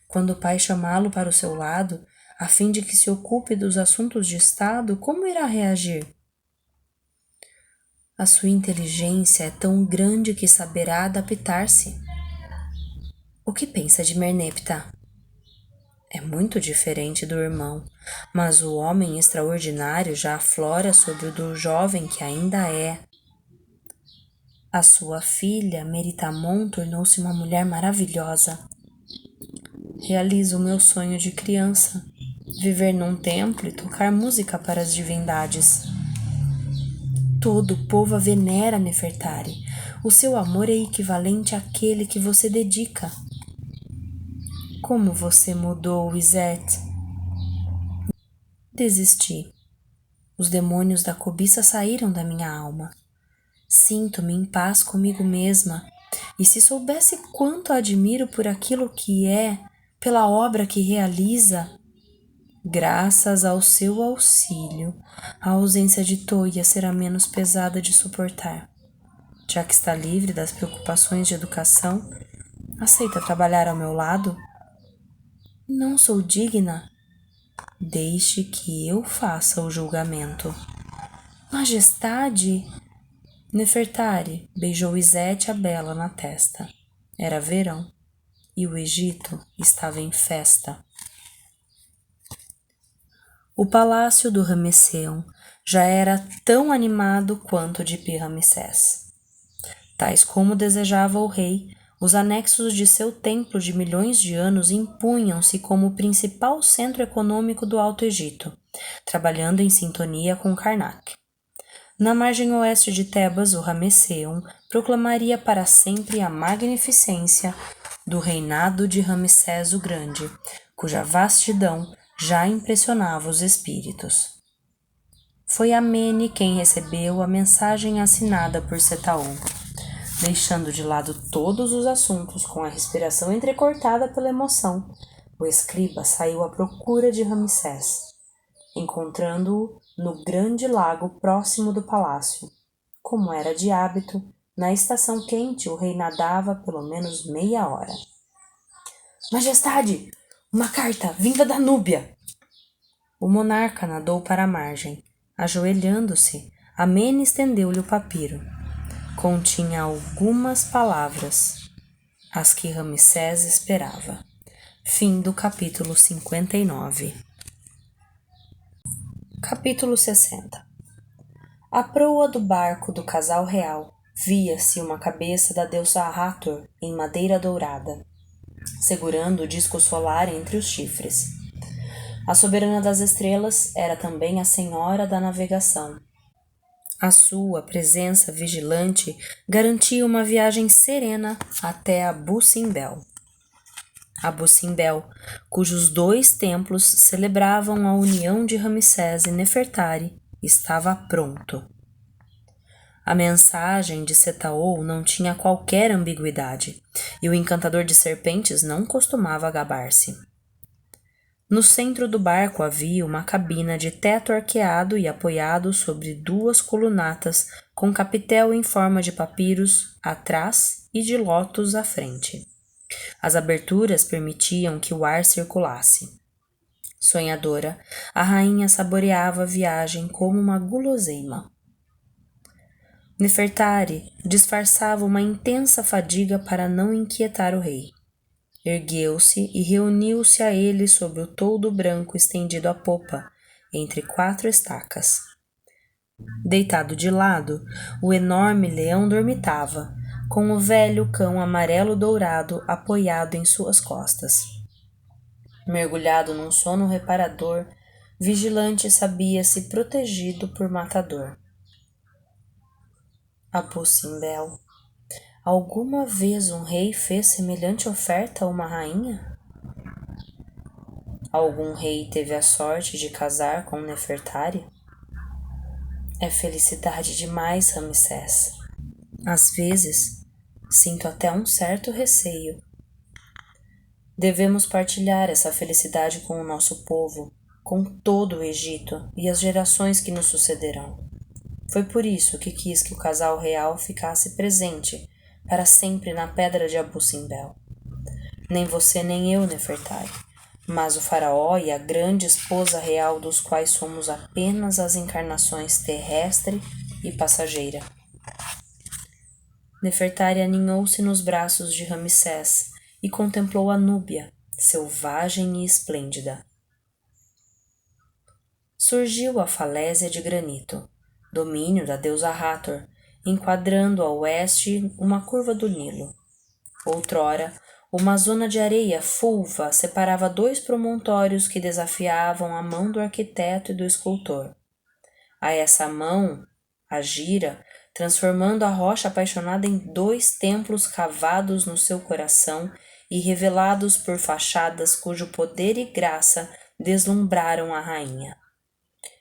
Quando o pai chamá-lo para o seu lado, a fim de que se ocupe dos assuntos de Estado, como irá reagir? A sua inteligência é tão grande que saberá adaptar-se. O que pensa de Merneptah? É muito diferente do irmão, mas o homem extraordinário já aflora sobre o do jovem que ainda é. A sua filha, Meritamon, tornou-se uma mulher maravilhosa. Realizo o meu sonho de criança, viver num templo e tocar música para as divindades. Todo o povo a venera, Nefertari. O seu amor é equivalente àquele que você dedica. Como você mudou, Izete? Desisti. Os demônios da cobiça saíram da minha alma. Sinto-me em paz comigo mesma, e se soubesse quanto a admiro por aquilo que é, pela obra que realiza, graças ao seu auxílio, a ausência de Toia será menos pesada de suportar. Já que está livre das preocupações de educação, aceita trabalhar ao meu lado? Não sou digna? Deixe que eu faça o julgamento. Majestade! Nefertari beijou Izete a Bela na testa. Era verão e o Egito estava em festa. O palácio do Ramesseum já era tão animado quanto o de Pi-Ramsés. Tais como desejava o rei, os anexos de seu templo de milhões de anos impunham-se como o principal centro econômico do Alto Egito, trabalhando em sintonia com Karnak. Na margem oeste de Tebas, o Ramesseum proclamaria para sempre a magnificência do reinado de Ramsés o Grande, cuja vastidão já impressionava os espíritos. Foi Amene quem recebeu a mensagem assinada por Setaon. Deixando de lado todos os assuntos com a respiração entrecortada pela emoção, o escriba saiu à procura de Ramsés, encontrando-o no grande lago próximo do palácio. Como era de hábito, na estação quente o rei nadava pelo menos meia hora. Majestade! Uma carta vinda da Núbia! O monarca nadou para a margem. Ajoelhando-se, Amene estendeu-lhe o papiro. Continha algumas palavras, as que Ramsés esperava. Fim do capítulo 59. Capítulo 60. À proa do barco do casal real, via-se uma cabeça da deusa Hathor em madeira dourada, segurando o disco solar entre os chifres. A soberana das estrelas era também a senhora da navegação. A sua presença vigilante garantia uma viagem serena até Abu Simbel. Abu Simbel, cujos 2 templos celebravam a união de Ramsés e Nefertari, estava pronto. A mensagem de Setaol não tinha qualquer ambiguidade, e o encantador de serpentes não costumava gabar-se. No centro do barco havia uma cabina de teto arqueado e apoiado sobre 2 colunatas com capitel em forma de papiros atrás e de lótus à frente. As aberturas permitiam que o ar circulasse. Sonhadora, a rainha saboreava a viagem como uma guloseima. Nefertari disfarçava uma intensa fadiga para não inquietar o rei. Ergueu-se e reuniu-se a ele sobre o toldo branco estendido à popa, entre 4 estacas. Deitado de lado, o enorme leão dormitava, com o velho cão amarelo-dourado apoiado em suas costas. Mergulhado num sono reparador, vigilante sabia-se protegido por matador. Abu-Simbel, alguma vez um rei fez semelhante oferta a uma rainha? Algum rei teve a sorte de casar com Nefertari? É felicidade demais, Ramsés. Às vezes, sinto até um certo receio. Devemos partilhar essa felicidade com o nosso povo, com todo o Egito e as gerações que nos sucederão. Foi por isso que quis que o casal real ficasse presente para sempre na pedra de Abu-Simbel. Nem você nem eu, Nefertari, mas o faraó e a grande esposa real dos quais somos apenas as encarnações terrestre e passageira. Nefertari aninhou-se nos braços de Ramsés e contemplou a Núbia, selvagem e esplêndida. Surgiu a falésia de granito, domínio da deusa Hathor, enquadrando a oeste uma curva do Nilo. Outrora, uma zona de areia fulva separava dois promontórios que desafiavam a mão do arquiteto e do escultor. A essa mão, agira, transformando a rocha apaixonada em dois templos cavados no seu coração e revelados por fachadas cujo poder e graça deslumbraram a rainha.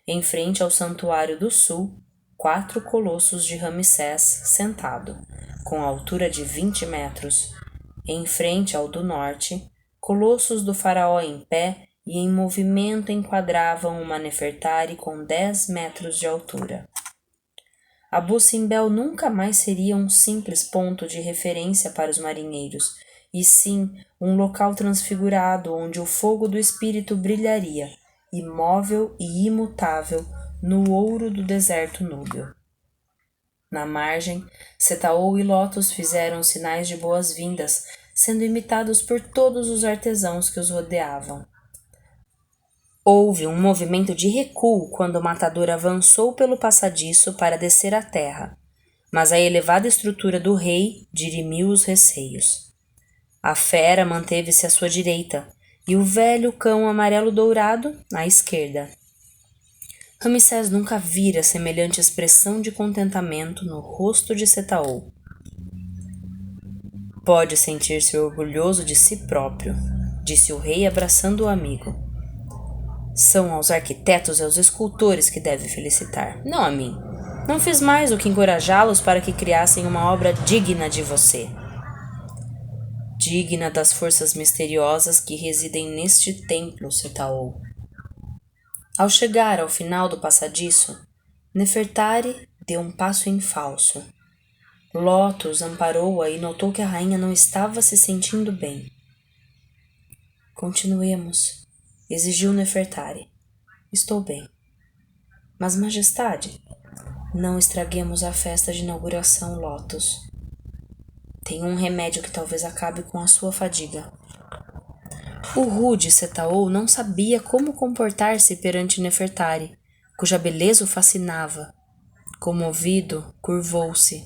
Em frente ao santuário do sul, 4 colossos de Ramsés sentado, com altura de 20 metros. Em frente ao do norte, colossos do faraó em pé e em movimento enquadravam uma Nefertari com 10 metros de altura. Abu-Simbel nunca mais seria um simples ponto de referência para os marinheiros, e sim um local transfigurado onde o fogo do espírito brilharia, imóvel e imutável, no ouro do deserto núbio. Na margem, Setaou e Lotus fizeram sinais de boas-vindas, sendo imitados por todos os artesãos que os rodeavam. Houve um movimento de recuo quando o matador avançou pelo passadiço para descer à terra, mas a elevada estrutura do rei dirimiu os receios. A fera manteve-se à sua direita e o velho cão amarelo-dourado à esquerda. Ramsés nunca vira semelhante expressão de contentamento no rosto de Setaou. Pode sentir-se orgulhoso de si próprio, disse o rei abraçando o amigo. São aos arquitetos e aos escultores que deve felicitar, não a mim. Não fiz mais do que encorajá-los para que criassem uma obra digna de você. Digna das forças misteriosas que residem neste templo, Setaou. Ao chegar ao final do passadiço, Nefertari deu um passo em falso. Lotus amparou-a e notou que a rainha não estava se sentindo bem. Continuemos, exigiu Nefertari. Estou bem. Mas, majestade, não estraguemos a festa de inauguração, Lotus. Tenho um remédio que talvez acabe com a sua fadiga. O rude Setaou não sabia como comportar-se perante Nefertari, cuja beleza o fascinava. Comovido, curvou-se.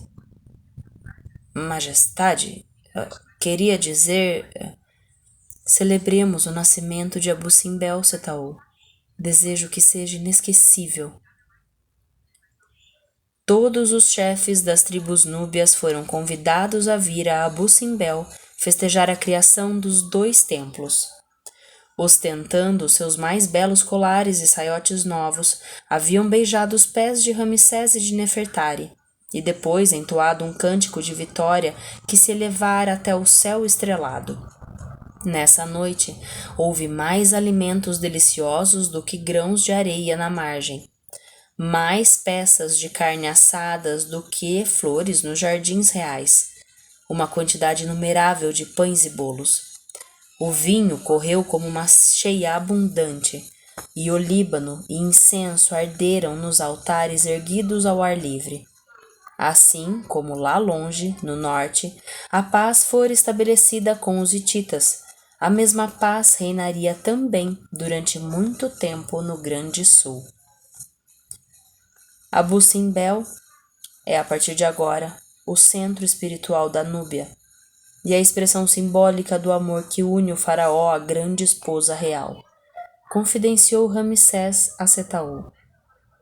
Majestade, queria dizer... Celebremos o nascimento de Abu-Simbel, Setaou. Desejo que seja inesquecível. Todos os chefes das tribos núbias foram convidados a vir a Abu-Simbel festejar a criação dos 2 templos. Ostentando seus mais belos colares e saiotes novos, haviam beijado os pés de Ramsés e de Nefertari, e depois entoado um cântico de vitória que se elevara até o céu estrelado. Nessa noite, houve mais alimentos deliciosos do que grãos de areia na margem, mais peças de carne assadas do que flores nos jardins reais, uma quantidade inumerável de pães e bolos. O vinho correu como uma cheia abundante, e o Líbano e incenso arderam nos altares erguidos ao ar livre. Assim como lá longe, no norte, a paz fora estabelecida com os hititas, a mesma paz reinaria também durante muito tempo no Grande Sul. Abu-Simbel é, a partir de agora, o centro espiritual da Núbia e a expressão simbólica do amor que une o faraó à grande esposa real. confidenciou Ramsés a Setaú.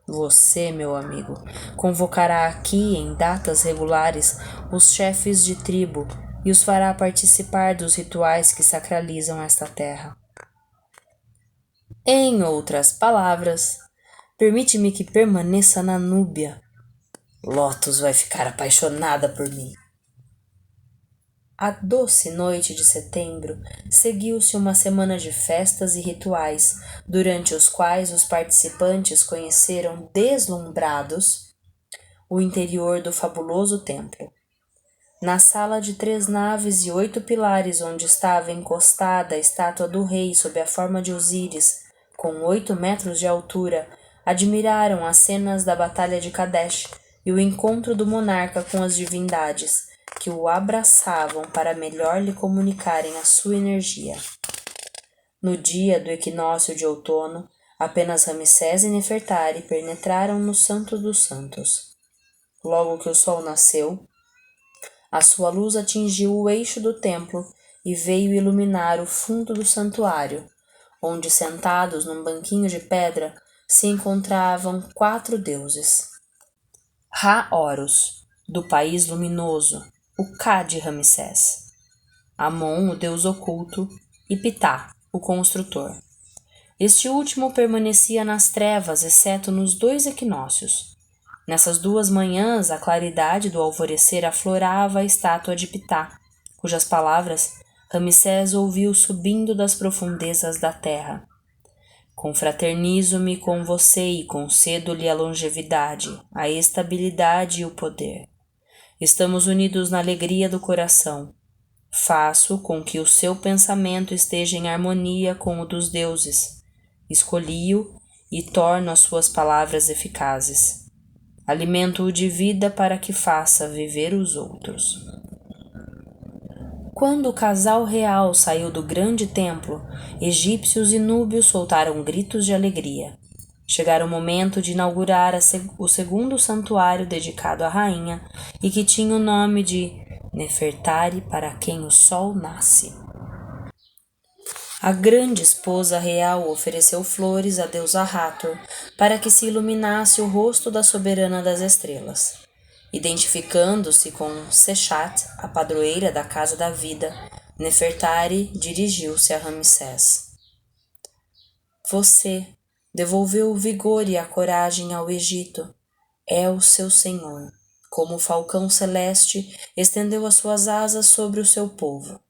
Você, meu amigo, convocará aqui em datas regulares os chefes de tribo e os fará participar dos rituais que sacralizam esta terra. Em outras palavras, permite-me que permaneça na Núbia. Lotus vai ficar apaixonada por mim. A doce noite de setembro seguiu-se uma semana de festas e rituais, durante os quais os participantes conheceram deslumbrados o interior do fabuloso templo. Na sala de 3 naves e 8 pilares, onde estava encostada a estátua do rei sob a forma de Osíris, com 8 metros de altura, admiraram as cenas da Batalha de Kadesh e o encontro do monarca com as divindades, que o abraçavam para melhor lhe comunicarem a sua energia. No dia do equinócio de outono, apenas Ramsés e Nefertari penetraram no Santo dos Santos. Logo que o sol nasceu, a sua luz atingiu o eixo do templo e veio iluminar o fundo do santuário, onde, sentados num banquinho de pedra, se encontravam 4 deuses. Ra-Horus, do país luminoso, o Ka de Ramsés; Amon, o deus oculto, e Ptah, o construtor. Este último permanecia nas trevas, exceto nos 2 equinócios. Nessas 2 manhãs, a claridade do alvorecer aflorava a estátua de Ptah, cujas palavras Ramsés ouviu subindo das profundezas da terra. Confraternizo-me com você e concedo-lhe a longevidade, a estabilidade e o poder. Estamos unidos na alegria do coração. Faço com que o seu pensamento esteja em harmonia com o dos deuses. Escolhi-o e torno as suas palavras eficazes. Alimento-o de vida para que faça viver os outros. Quando o casal real saiu do grande templo, egípcios e núbios soltaram gritos de alegria. Chegara o momento de inaugurar o segundo santuário dedicado à rainha e que tinha o nome de Nefertari, para quem o sol nasce. A grande esposa real ofereceu flores à deusa Hathor para que se iluminasse o rosto da soberana das estrelas. Identificando-se com Seshat, a padroeira da Casa da Vida, Nefertari dirigiu-se a Ramsés. Você devolveu o vigor e a coragem ao Egito. É o seu senhor. Como o falcão celeste, estendeu as suas asas sobre o seu povo.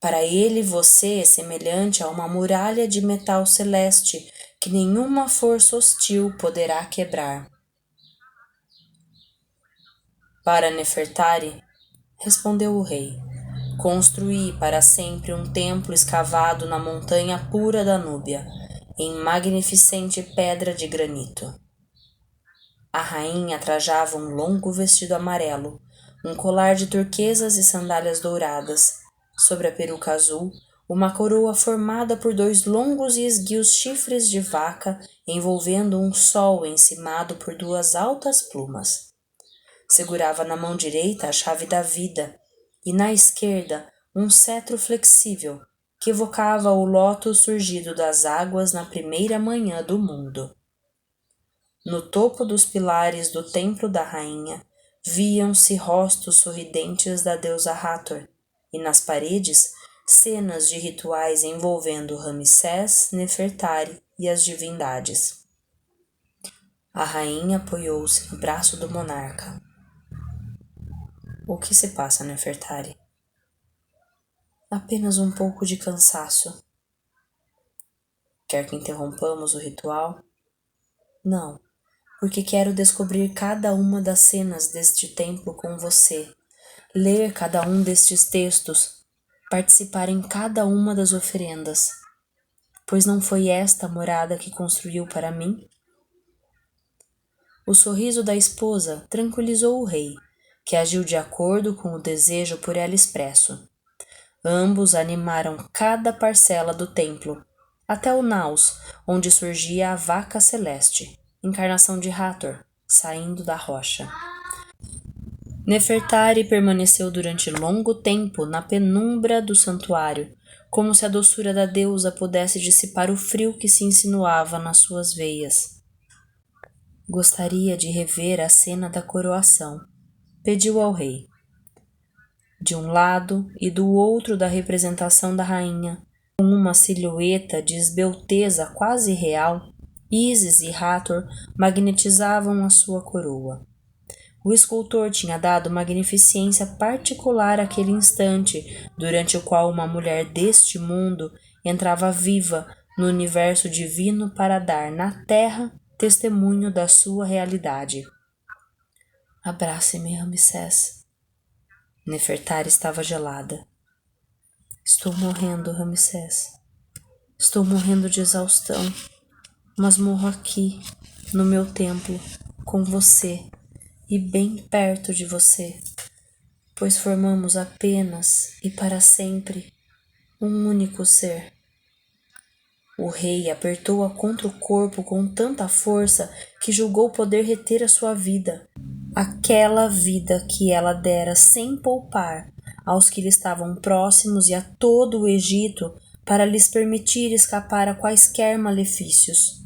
Para ele, você é semelhante a uma muralha de metal celeste que nenhuma força hostil poderá quebrar. Para Nefertari, respondeu o rei, construí para sempre um templo escavado na montanha pura da Núbia, em magnificente pedra de granito. A rainha trajava um longo vestido amarelo, um colar de turquesas e sandálias douradas. Sobre a peruca azul, uma coroa formada por 2 longos e esguios chifres de vaca, envolvendo um sol encimado por 2 altas plumas. Segurava na mão direita a chave da vida, e na esquerda um cetro flexível, que evocava o lótus surgido das águas na primeira manhã do mundo. No topo dos pilares do templo da rainha, viam-se rostos sorridentes da deusa Hathor, e nas paredes, cenas de rituais envolvendo Ramsés, Nefertari e as divindades. A rainha apoiou-se no braço do monarca. O que se passa, Nefertari? Apenas um pouco de cansaço. Quer que interrompamos o ritual? Não, porque quero descobrir cada uma das cenas deste templo com você, ler cada um destes textos, participar em cada uma das oferendas, pois não foi esta a morada que construiu para mim? O sorriso da esposa tranquilizou o rei, que agiu de acordo com o desejo por ela expresso. Ambos animaram cada parcela do templo, até o naus, onde surgia a vaca celeste, encarnação de Hathor, saindo da rocha. Nefertari permaneceu durante longo tempo na penumbra do santuário, como se a doçura da deusa pudesse dissipar o frio que se insinuava nas suas veias. Gostaria de rever a cena da coroação, pediu ao rei. De um lado e do outro da representação da rainha, com uma silhueta de esbelteza quase real, Ísis e Hathor magnetizavam a sua coroa. O escultor tinha dado magnificência particular àquele instante, durante o qual uma mulher deste mundo entrava viva no universo divino para dar na terra testemunho da sua realidade. Abrace-me, Ramsés. Nefertari estava gelada. Estou morrendo, Ramsés. Estou morrendo de exaustão, mas morro aqui, no meu templo, com você e bem perto de você, pois formamos apenas e para sempre um único ser. O rei apertou-a contra o corpo com tanta força que julgou poder reter a sua vida, aquela vida que ela dera sem poupar aos que lhe estavam próximos e a todo o Egito para lhes permitir escapar a quaisquer malefícios.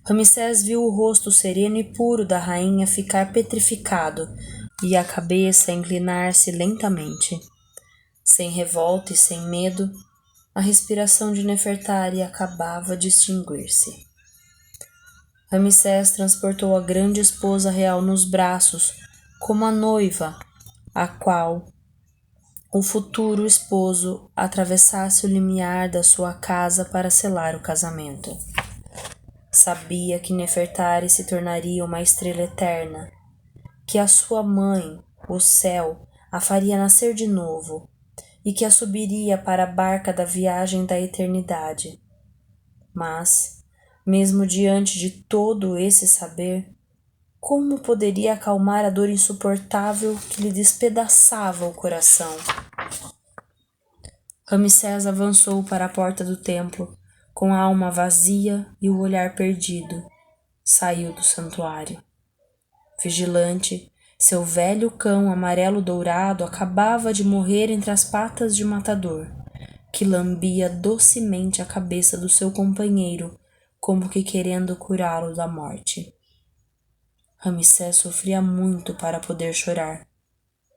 Ramsés viu o rosto sereno e puro da rainha ficar petrificado e a cabeça inclinar-se lentamente. Sem revolta e sem medo, a respiração de Nefertari acabava de extinguir-se. Ramsés transportou a grande esposa real nos braços, como a noiva, a qual o futuro esposo atravessasse o limiar da sua casa para selar o casamento. Sabia que Nefertari se tornaria uma estrela eterna, que a sua mãe, o céu, a faria nascer de novo e que a subiria para a barca da viagem da eternidade. Mas, mesmo diante de todo esse saber, como poderia acalmar a dor insuportável que lhe despedaçava o coração? Ramsés avançou para a porta do templo, com a alma vazia e o olhar perdido. Saiu do santuário. Vigilante, seu velho cão amarelo-dourado acabava de morrer entre as patas de Matador, que lambia docemente a cabeça do seu companheiro, como que querendo curá-lo da morte. Ramsés sofria muito para poder chorar.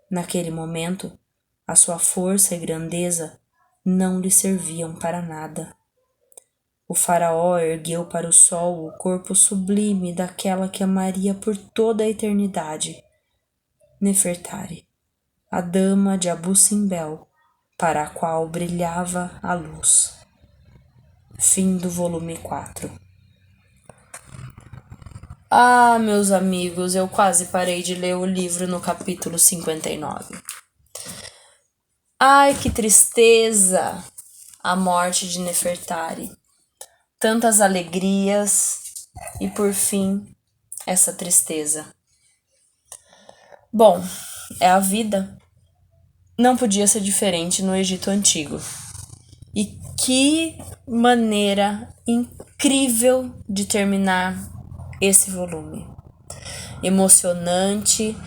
Naquele momento, a sua força e grandeza não lhe serviam para nada. O faraó ergueu para o sol o corpo sublime daquela que amaria por toda a eternidade, Nefertari, a dama de Abu Simbel, para a qual brilhava a luz. Fim do volume 4. Ah, meus amigos, eu quase parei de ler o livro no capítulo 59. Ai, que tristeza! A morte de Nefertari. Tantas alegrias e, por fim, essa tristeza. Bom, é a vida. Não podia ser diferente no Egito Antigo. E que maneira incrível de terminar esse volume. Emocionante.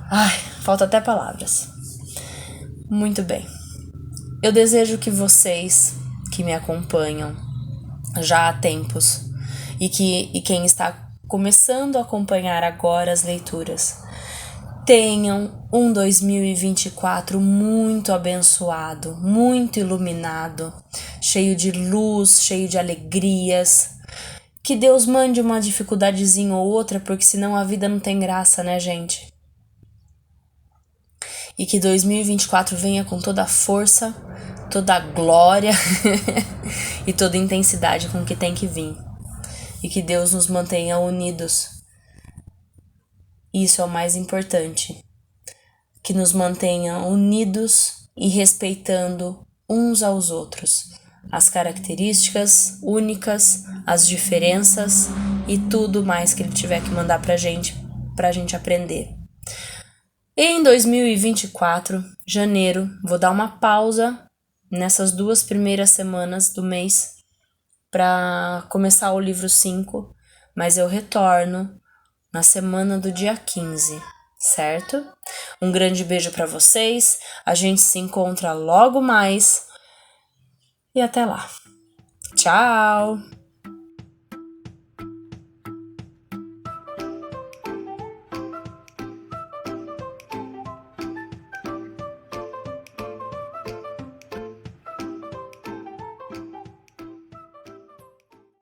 Ai, falta até palavras. Muito bem. Eu desejo que vocês que me acompanham já há tempos e quem está começando a acompanhar agora as leituras tenham um 2024 muito abençoado, muito iluminado, cheio de luz, cheio de alegrias. Que Deus mande uma dificuldadezinha ou outra, porque senão a vida não tem graça, né, gente? E que 2024 venha com toda a força, toda a glória e toda a intensidade com que tem que vir. E que Deus nos mantenha unidos. Isso é o mais importante. Que nos mantenha unidos e respeitando uns aos outros. As características únicas, as diferenças e tudo mais que Ele tiver que mandar pra gente aprender. E em 2024, janeiro, vou dar uma pausa nessas 2 primeiras semanas do mês para começar o livro 5, mas eu retorno na semana do dia 15. certo? Um grande beijo para vocês, a gente se encontra logo mais e até lá. Tchau!